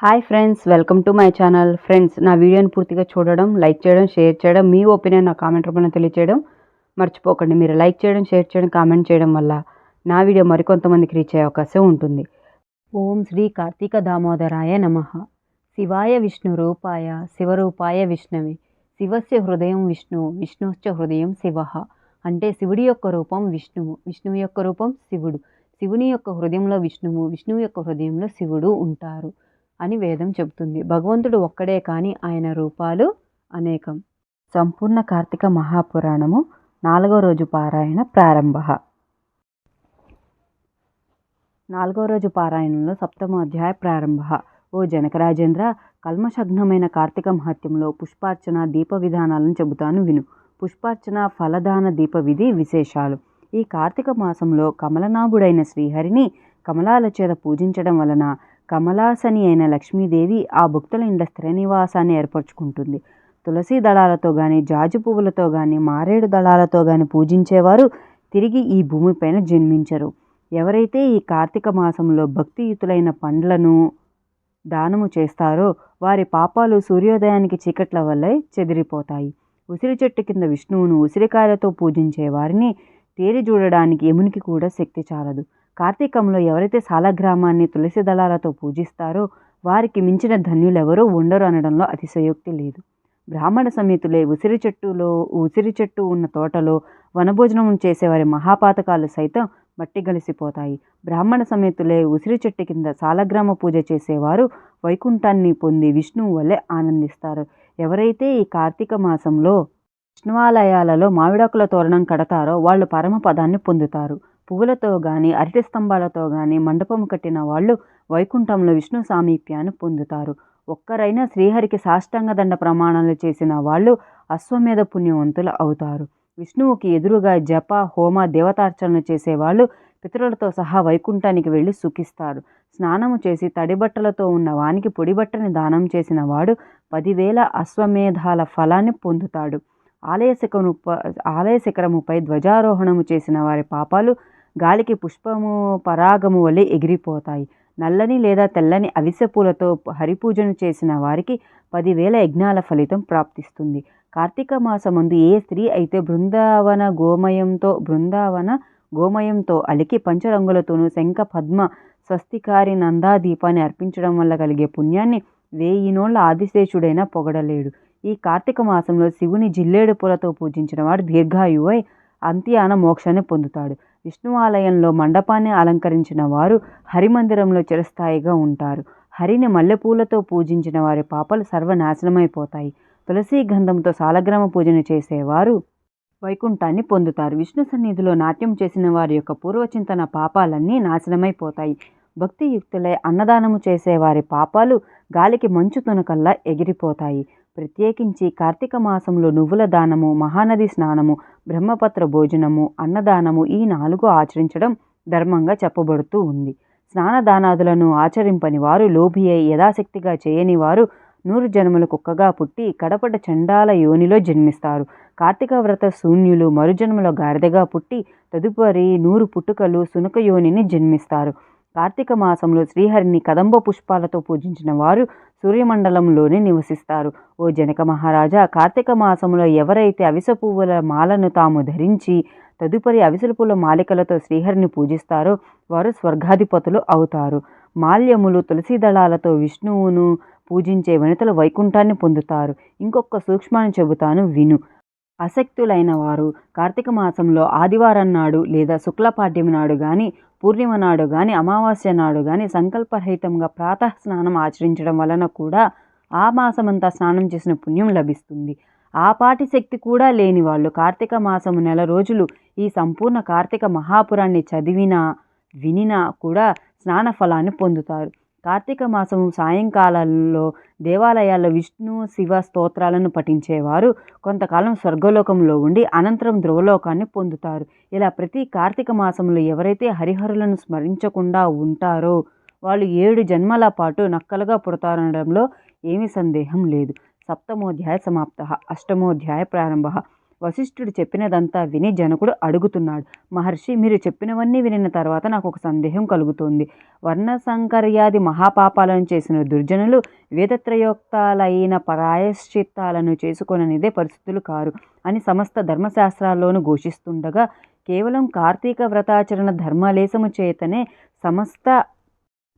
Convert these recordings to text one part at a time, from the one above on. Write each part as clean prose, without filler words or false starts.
Hi friends, welcome to my channel. Friends, నా వీడియోని పూర్తిగా చూడడం, లైక్ చేయడం, షేర్ చేయడం, మీ ఒపీనియన్ నా కామెంట్ రూపంలో తెలియజేయడం మర్చిపోకండి. మీరు లైక్ చేయడం, షేర్ చేయడం, కామెంట్ చేయడం వల్ల నా వీడియో మరికొంతమందికి రీచ్ అయ్యే అవకాశం ఉంటుంది. ఓం శ్రీ కార్తీక దామోదరాయ నమః. శివాయ విష్ణు రూపాయ శివరూపాయ విష్ణవే. శివస్య హృదయం విష్ణు, విష్ణుశ్చ హృదయం శివ. అంటే శివుడి యొక్క రూపం విష్ణువు, విష్ణువు యొక్క రూపం శివుడు. శివుని యొక్క హృదయంలో విష్ణువు, విష్ణువు యొక్క హృదయంలో శివుడు ఉంటారు అని వేదం చెబుతుంది. భగవంతుడు ఒక్కడే కానీ ఆయన రూపాలు అనేకం. సంపూర్ణ కార్తీక మహాపురాణము 4వ రోజు పారాయణ ప్రారంభ. 4వ రోజు పారాయణంలో 7వ అధ్యాయ ప్రారంభ. ఓ జనకరాజేంద్ర, కల్మషఘ్నమైన కార్తీక మహత్యంలో పుష్పార్చన దీప విధానాలను చెబుతాను విను. పుష్పార్చన, ఫలదాన, దీప విధి విశేషాలు. ఈ కార్తీక మాసంలో కమలనాభుడైన శ్రీహరిని కమలాల చేత పూజించడం వలన కమలాసని అయిన లక్ష్మీదేవి ఆ భక్తుల ఇంట స్థిర నివాసాన్ని ఏర్పరచుకుంటుంది. తులసి దళాలతో కానీ, జాజి పువ్వులతో కానీ, మారేడు దళాలతో కానీ పూజించేవారు తిరిగి ఈ భూమిపైన జన్మించరు. ఎవరైతే ఈ కార్తీక మాసంలో భక్తియుతులైన పండ్లను దానము చేస్తారో వారి పాపాలు సూర్యోదయానికి చీకట్ల వల్లే చెదిరిపోతాయి. ఉసిరి చెట్టు కింద విష్ణువును ఉసిరికాయలతో పూజించే వారిని తేరి చూడడానికి యమునికి కూడా శక్తి చాలదు. కార్తీకంలో ఎవరైతే సాలగ్రామాన్ని తులసి దళాలతో పూజిస్తారో వారికి మించిన ధన్యులెవరూ ఉండరు అనడంలో అతిశయోక్తి లేదు. బ్రాహ్మణ సమేతులే ఉసిరి చెట్టు ఉన్న తోటలో వనభోజనం చేసేవారి మహాపాతకాలు సైతం మట్టి గలిసిపోతాయి. బ్రాహ్మణ సమేతులే ఉసిరి చెట్టు కింద సాలగ్రామ పూజ చేసేవారు వైకుంఠాన్ని పొంది విష్ణువు వల్లే ఆనందిస్తారు. ఎవరైతే ఈ కార్తీక మాసంలో విష్ణువాలయాలలో మామిడాకుల తోరణం కడతారో వాళ్ళు పరమపదాన్ని పొందుతారు. పువ్వులతో కానీ, అరటి స్తంభాలతో కానీ మండపం కట్టిన వాళ్ళు వైకుంఠంలో విష్ణు సామీప్యాన్ని పొందుతారు. ఒక్కరైనా శ్రీహరికి సాష్టాంగ దండ ప్రమాణాలు చేసిన వాళ్ళు అశ్వమేధ పుణ్యవంతులు అవుతారు. విష్ణువుకి ఎదురుగా జప, హోమ, దేవతార్చనలు చేసేవాళ్ళు పితరులతో సహా వైకుంఠానికి వెళ్ళి సుఖిస్తారు. స్నానము చేసి తడిబట్టలతో ఉన్న వానికి పొడిబట్టని దానం చేసిన వాడు 10,000 అశ్వమేధాల ఫలాన్ని పొందుతాడు. ఆలయ శిఖరముపై ధ్వజారోహణము చేసిన వారి పాపాలు గాలికి పుష్పము పరాగము వలె ఎగిరిపోతాయి. నల్లని లేదా తెల్లని అవిసె పూలతో హరిపూజను చేసిన వారికి 10,000 యజ్ఞాల ఫలితం ప్రాప్తిస్తుంది. కార్తీక మాసమందు ఏ స్త్రీ అయితే బృందావన గోమయంతో అలికి పంచరంగులతోనూ శంఖ, పద్మ, స్వస్తికారి, నందాదీపాన్ని అర్పించడం వల్ల కలిగే పుణ్యాన్ని 1000 నోళ్ల ఆదిశేషుడైనా పొగడలేడు. ఈ కార్తీక మాసంలో శివుని జిల్లేడు పూలతో పూజించిన వాడు దీర్ఘాయువై అంత్యాన మోక్షాన్ని పొందుతాడు. విష్ణువాలయంలో మండపాన్ని అలంకరించిన వారు హరిమందిరంలో చిరస్థాయిగా ఉంటారు. హరిని మల్లెపూలతో పూజించిన వారి పాపాలు సర్వనాశనమైపోతాయి. తులసి గంధంతో సాలగ్రామ పూజను చేసేవారు వైకుంఠాన్ని పొందుతారు. విష్ణు సన్నిధిలో నాట్యం చేసిన వారి యొక్క పూర్వచింతన పాపాలన్నీ నాశనమైపోతాయి. భక్తియుక్తులై అన్నదానము చేసేవారి పాపాలు గాలికి మంచు తునకల్లా ఎగిరిపోతాయి. ప్రత్యేకించి కార్తీక మాసంలో నువ్వుల దానము, మహానది స్నానము, బ్రహ్మపత్ర భోజనము, అన్నదానము ఈ 4 ఆచరించడం ధర్మంగా చెప్పబడుతూ ఉంది. స్నానదానాదులను ఆచరింపని వారు, లోభి అయి యథాశక్తిగా చేయని వారు 100 జన్మలు కుక్కగా పుట్టి కడపట చండాల యోనిలో జన్మిస్తారు. కార్తీక వ్రత శూన్యులు మరుజన్మలో గాడిదగా పుట్టి తదుపరి 100 పుట్టుకలు సునక యోనిని జన్మిస్తారు. కార్తీక మాసంలో శ్రీహరిని కదంబ పుష్పాలతో పూజించిన వారు సూర్యమండలంలోనే నివసిస్తారు. ఓ జనక మహారాజా, కార్తీక మాసంలో ఎవరైతే అవిసె పువ్వుల మాలను తాము ధరించి తదుపరి అవిసె పువ్వుల మాలికలతో శ్రీహరిని పూజిస్తారో వారు స్వర్గాధిపతులు అవుతారు. మాల్యములు, తులసి దళాలతో విష్ణువును పూజించే వనితలు వైకుంఠాన్ని పొందుతారు. ఇంకొక సూక్ష్మాన్ని చెబుతాను విను. ఆసక్తులైన వారు కార్తీక మాసంలో ఆదివారం నాడు లేదా శుక్లపాడ్యమి నాడు కానీ, పూర్ణిమ నాడు కానీ, అమావాస్య నాడు కానీ సంకల్పరహితంగా ప్రాతః స్నానం ఆచరించడం వలన కూడా ఆ మాసమంతా స్నానం చేసిన పుణ్యం లభిస్తుంది. ఆ పాటి శక్తి కూడా లేని వాళ్ళు కార్తీక మాసము నెల రోజులు ఈ సంపూర్ణ కార్తీక మహాపురాన్ని చదివినా వినినా కూడా స్నాన ఫలాన్ని పొందుతారు. కార్తీక మాసము సాయంకాలంలో దేవాలయాల్లో విష్ణు, శివ స్తోత్రాలను పఠించేవారు కొంతకాలం స్వర్గలోకంలో ఉండి అనంతరం ధ్రువలోకాన్ని పొందుతారు. ఇలా ప్రతి కార్తీక మాసంలో ఎవరైతే హరిహరులను స్మరించకుండా ఉంటారో వాళ్ళు 7 జన్మల పాటు నక్కలుగా పుడతారనడంలో ఏమీ సందేహం లేదు. 7వ అధ్యాయ సమాప్త. 8వ అధ్యాయ ప్రారంభ. వశిష్ఠుడు చెప్పినదంతా విని జనకుడు అడుగుతున్నాడు, మహర్షి, మీరు చెప్పినవన్నీ వినిన తర్వాత నాకు ఒక సందేహం కలుగుతోంది. వర్ణసంకర్యాది మహాపాపాలను చేసిన దుర్జనులు వేదత్రయోక్తాలైన ప్రాయశ్చిత్తాలను చేసుకొననిదే పరిస్థితులు కారు అని సమస్త ధర్మశాస్త్రాల్లోనూ ఘోషిస్తుండగా కేవలం కార్తీక వ్రతాచరణ ధర్మలేశము చేతనే సమస్త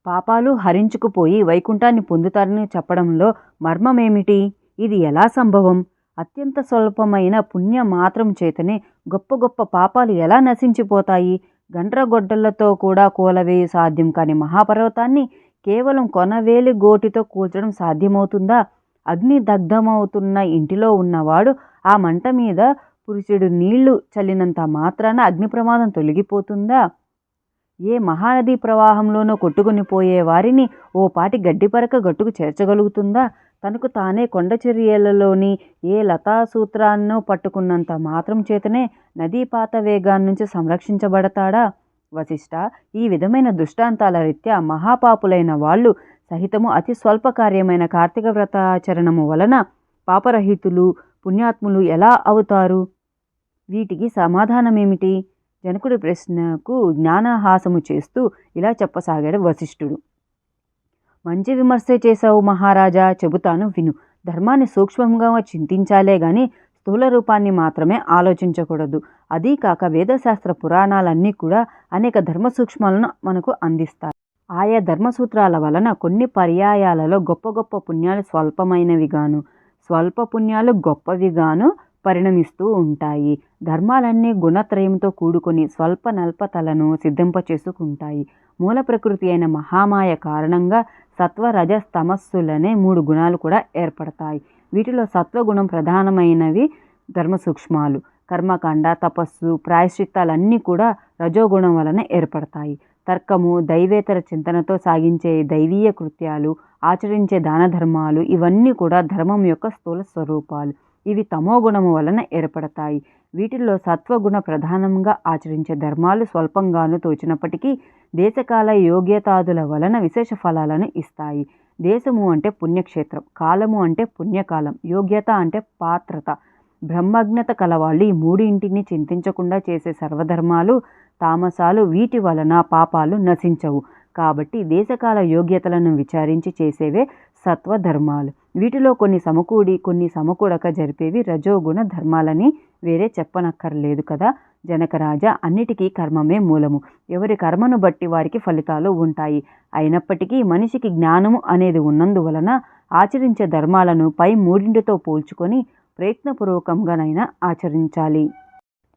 పాపాలు హరించుకుపోయి వైకుంఠాన్ని పొందుతారని చెప్పడంలో మర్మమేమిటి? ఇది ఎలా సంభవం? అత్యంత స్వల్పమైన పుణ్య మాత్రం చేతనే గొప్ప గొప్ప పాపాలు ఎలా నశించిపోతాయి? గండ్రగొడ్డలతో కూడా కూలవేయ సాధ్యం కాని మహాపర్వతాన్ని కేవలం కొనవేలి గోటితో కూల్చడం సాధ్యమవుతుందా? అగ్ని దగ్ధమవుతున్న ఇంటిలో ఉన్నవాడు ఆ మంట మీద పురుషుడు నీళ్లు చల్లినంత మాత్రాన అగ్ని ప్రమాదం తొలగిపోతుందా? ఏ మహానదీ ప్రవాహంలోనూ కొట్టుకుని పోయే వారిని ఓ పాటి గడ్డిపరక గట్టుకు చేర్చగలుగుతుందా? తనకు తానే కొండచర్యలలోని ఏ లతాసూత్రాన్నో పట్టుకున్నంత మాత్రం చేతనే నదీపాత వేగాన్నించి సంరక్షించబడతాడా? వశిష్ఠ, ఈ విధమైన దృష్టాంతాల రీత్యా మహాపాపులైన వాళ్ళు సహితము అతి స్వల్ప కార్యమైన కార్తీక వ్రతాచరణము వలన పాపరహితులు పుణ్యాత్ములు ఎలా అవుతారు? వీటికి సమాధానమేమిటి? జనకుడి ప్రశ్నకు జ్ఞానహాసము చేస్తూ ఇలా చెప్పసాగాడు వశిష్ఠుడు. మంచి విమర్శే చేశావు మహారాజా, చెబుతాను విను. ధర్మాన్ని సూక్ష్మంగా చింతించాలే గాని స్థూల రూపాన్ని మాత్రమే ఆలోచించకూడదు. అదీ కాక వేదశాస్త్ర పురాణాలన్నీ కూడా అనేక ధర్మ సూక్ష్మాలను మనకు అందిస్తాయి. ఆయా ధర్మసూత్రాల వలన కొన్ని పర్యాయాలలో గొప్ప గొప్ప పుణ్యాలు స్వల్పమైనవిగాను, స్వల్ప పుణ్యాలు గొప్పవిగాను పరిణమిస్తూ ఉంటాయి. ధర్మాలన్నీ గుణత్రయంతో కూడుకొని స్వల్ప నల్పతలను సిద్ధింపచేసుకుంటాయి. మూల ప్రకృతి అయిన మహామాయ కారణంగా సత్వ రజ తమస్సులనే 3 గుణాలు కూడా ఏర్పడతాయి. వీటిలో సత్వగుణం ప్రధానమైనవి ధర్మ సూక్ష్మాలు. కర్మకాండ, తపస్సు, ప్రాయశ్చిత్తాలన్నీ కూడా రజోగుణం వలన ఏర్పడతాయి. తర్కము, దైవేతర చింతనతో సాగించే దైవీయ కృత్యాలు, ఆచరించే దాన ధర్మాలు ఇవన్నీ కూడా ధర్మం యొక్క స్థూల స్వరూపాలు. ఇవి తమోగుణము వలన ఏర్పడతాయి. వీటిల్లో సత్వగుణ ప్రధానంగా ఆచరించే ధర్మాలు స్వల్పంగాను తోచినప్పటికీ దేశకాల యోగ్యతాదుల వలన విశేష ఫలాలను ఇస్తాయి. దేశము అంటే పుణ్యక్షేత్రం, కాలము అంటే పుణ్యకాలం, యోగ్యత అంటే పాత్రత. బ్రహ్మజ్ఞత కలవాళ్ళు ఈ 3 చింతించకుండా చేసే సర్వధర్మాలు తామసాలు. వీటి వలన పాపాలు నశించవు. కాబట్టి దేశకాల యోగ్యతలను విచారించి చేసేవే సత్వధర్మాలు. వీటిలో కొన్ని సమకూడి కొన్ని సమకూడక జరిపేవి రజోగుణ ధర్మాలని వేరే చెప్పనక్కర్లేదు కదా జనకరాజా. అన్నిటికీ కర్మమే మూలము. ఎవరి కర్మను బట్టి వారికి ఫలితాలు ఉంటాయి. అయినప్పటికీ మనిషికి జ్ఞానము అనేది ఉన్నందువలన ఆచరించే ధర్మాలను పై 3తో పోల్చుకొని ప్రయత్నపూర్వకంగానైనా ఆచరించాలి.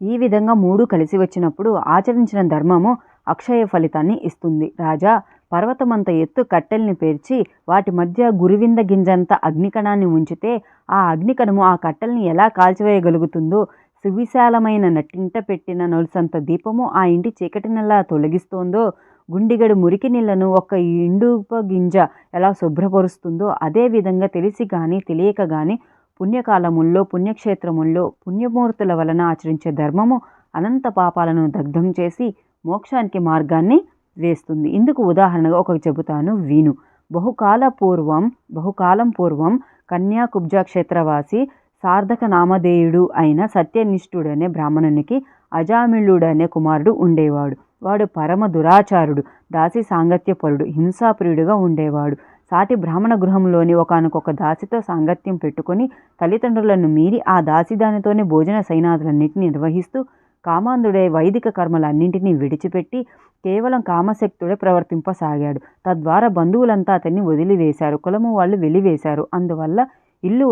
ఈ విధంగా 3 కలిసి వచ్చినప్పుడు ఆచరించిన ధర్మము అక్షయ ఫలితాన్ని ఇస్తుంది. రాజా, పర్వతమంత ఎత్తు కట్టెల్ని పేర్చి వాటి మధ్య గురువింద గింజంత అగ్నికణాన్ని ఉంచితే ఆ అగ్నికణము ఆ కట్టెల్ని ఎలా కాల్చివేయగలుగుతుందో, సువిశాలమైన నట్టింట పెట్టిన నలుసంత దీపము ఆ ఇంటి చీకటినెలా తొలగిస్తోందో, గుండిగడు మురికి నీళ్లను ఒక్క ఇండుప గింజ ఎలా శుభ్రపరుస్తుందో, అదే విధంగా తెలిసి గాని తెలియక గాని పుణ్యకాలముల్లో పుణ్యక్షేత్రముల్లో పుణ్యమూర్తుల వలన ఆచరించే ధర్మము అనంత పాపాలను దగ్ధం చేసి మోక్షానికి మార్గాన్ని వేస్తుంది. ఇందుకు ఉదాహరణగా ఒకటి చెబుతాను విను. బహుకాలం పూర్వం కన్యాకుబ్జ క్షేత్రవాసి సార్థక నామధేయుడు అయిన సత్యనిష్ఠుడనే బ్రాహ్మణునికి అజామిళుడనే కుమారుడు ఉండేవాడు. వాడు పరమ దురాచారుడు, దాసి సాంగత్యపరుడు, హింసాప్రియుడుగా ఉండేవాడు. సాటి బ్రాహ్మణ గృహంలోని ఒకానొక దాసితో సాంగత్యం పెట్టుకొని తల్లిదండ్రులను మీరి ఆ దాసిదానితోనే భోజన సైనాదులన్నింటినీ నిర్వహిస్తూ కామాంధుడై వైదిక కర్మలన్నింటినీ విడిచిపెట్టి కేవలం కామశక్తుడే ప్రవర్తింపసాగాడు. తద్వారా బంధువులంతా అతన్ని వదిలివేశారు, కులము వాళ్ళు వెలివేశారు. అందువల్ల ఇల్లు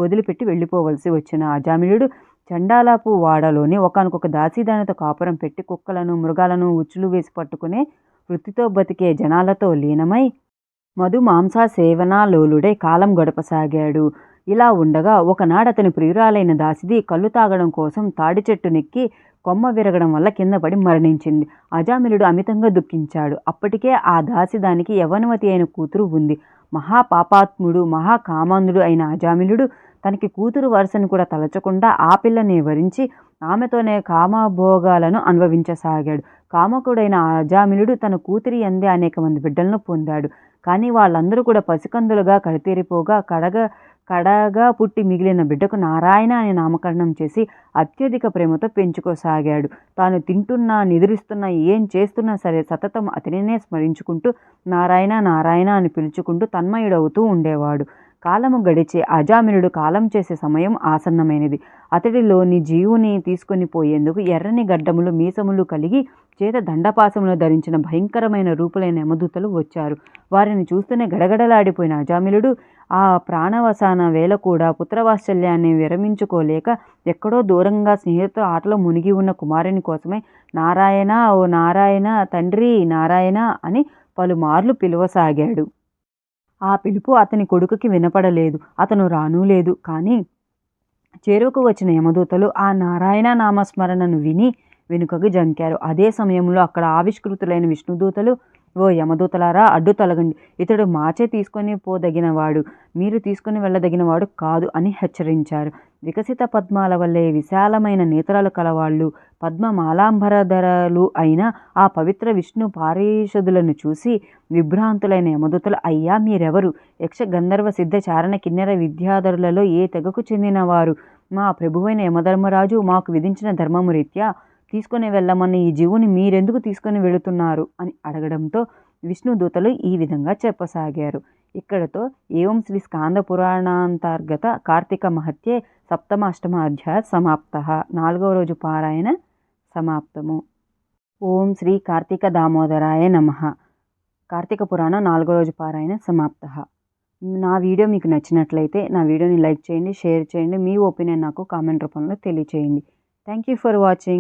వదిలిపెట్టి వెళ్ళిపోవలసి వచ్చిన అజామిళుడు చండాలపు వాడలోని ఒకానొక దాసీదానితో కాపురం పెట్టి కుక్కలను మృగాలను ఉచ్చులు వేసి పట్టుకునే వృత్తితో బతికే జనాలతో లీనమై మధు మాంస సేవనాలోలుడై కాలం గడపసాగాడు. ఇలా ఉండగా ఒకనాడు అతని ప్రియురాలైన దాసిది కళ్ళు తాగడం కోసం తాడి చెట్టు నెక్కి కొమ్మ విరగడం వల్ల కింద పడి మరణించింది. అజామిళుడు అమితంగా దుఃఖించాడు. అప్పటికే ఆ దాసిదానికి యవ్వనవతి అయిన కూతురు ఉంది. మహాపాపాత్ముడు మహాకామాంధుడు అయిన అజామిళుడు తనకి కూతురు వరుసను కూడా తలచకుండా ఆ పిల్లని వరించి ఆమెతోనే కామభోగాలను అనుభవించసాగాడు. కామకుడైన అజామిళుడు తన కూతురి అందే అనేక మంది బిడ్డలను పొందాడు. కానీ వాళ్ళందరూ కూడా పసికందులుగా కడతేరిపోగా కడగా పుట్టి మిగిలిన బిడ్డకు నారాయణ అని నామకరణం చేసి అత్యధిక ప్రేమతో పెంచుకోసాగాడు. తాను తింటున్నా, నిద్రిస్తున్నా, ఏం చేస్తున్నా సరే సతతం అతనినే స్మరించుకుంటూ నారాయణ నారాయణ అని పిలుచుకుంటూ తన్మయుడవుతూ ఉండేవాడు. కాలము గడిచే అజామినుడు కాలం చేసే సమయం ఆసన్నమైనది. అతడిలోని జీవుని తీసుకొని పోయేందుకు ఎర్రని గడ్డములు మీసములు కలిగి చేత దండపాసములు ధరించిన భయంకరమైన రూపులైన యమదూతలు వచ్చారు. వారిని చూస్తూనే గడగడలాడిపోయిన అజామిలుడు ఆ ప్రాణవసాన వేళ కూడా పుత్రవాత్సల్యాన్ని విరమించుకోలేక ఎక్కడో దూరంగా స్నేహితుల ఆటలో మునిగి ఉన్న కుమారుని కోసమై నారాయణ ఓ నారాయణ తండ్రి నారాయణ అని పలుమార్లు పిలువసాగాడు. ఆ పిలుపు అతని కొడుకుకి వినపడలేదు. అతను రానూ లేదు. కానీ చేరువకు వచ్చిన యమదూతలు ఆ నారాయణ నామస్మరణను విని వెనుకకు జంకారు. అదే సమయంలో అక్కడ ఆవిష్కృతులైన విష్ణుదూతలు, ఓ యమదూతలారా, అడ్డు తొలగండి, ఇతడు మాచే తీసుకొని పోదగినవాడు, మీరు తీసుకొని వెళ్ళదగినవాడు కాదు అని హెచ్చరించారు. వికసిత పద్మాల వల్లే విశాలమైన నేత్రాలు కలవాళ్ళు, పద్మమాలాంబరధరలు అయిన ఆ పవిత్ర విష్ణు పారీషదులను చూసి విభ్రాంతులైన యమదూతలు, అయ్యా మీరెవరు? యక్ష గంధర్వ సిద్ధ చారణ కిన్నెర విద్యాధరులలో ఏ తెగకు చెందినవారు? మా ప్రభువైన యమధర్మరాజు మాకు విధించిన ధర్మము రీత్యా తీసుకొని వెళ్ళమన్న ఈ జీవుని మీరెందుకు తీసుకొని వెళుతున్నారు అని అడగడంతో విష్ణుదూతలు ఈ విధంగా చెప్పసాగారు. ఇక్కడతో ఏవం శ్రీ స్కాంద పురాణాంతర్గత కార్తీక మహత్యే సప్తమ అష్టమ అధ్యాయ సమాప్త. 4వ రోజు పారాయణ సమాప్తము. ఓం శ్రీ కార్తీక దామోదరాయ నమః. కార్తీక పురాణం 4వ రోజు పారాయణ సమాప్త. నా వీడియో మీకు నచ్చినట్లయితే నా వీడియోని లైక్ చేయండి, షేర్ చేయండి, మీ ఒపీనియన్ నాకు కామెంట్ రూపంలో తెలియచేయండి. Thank you for watching.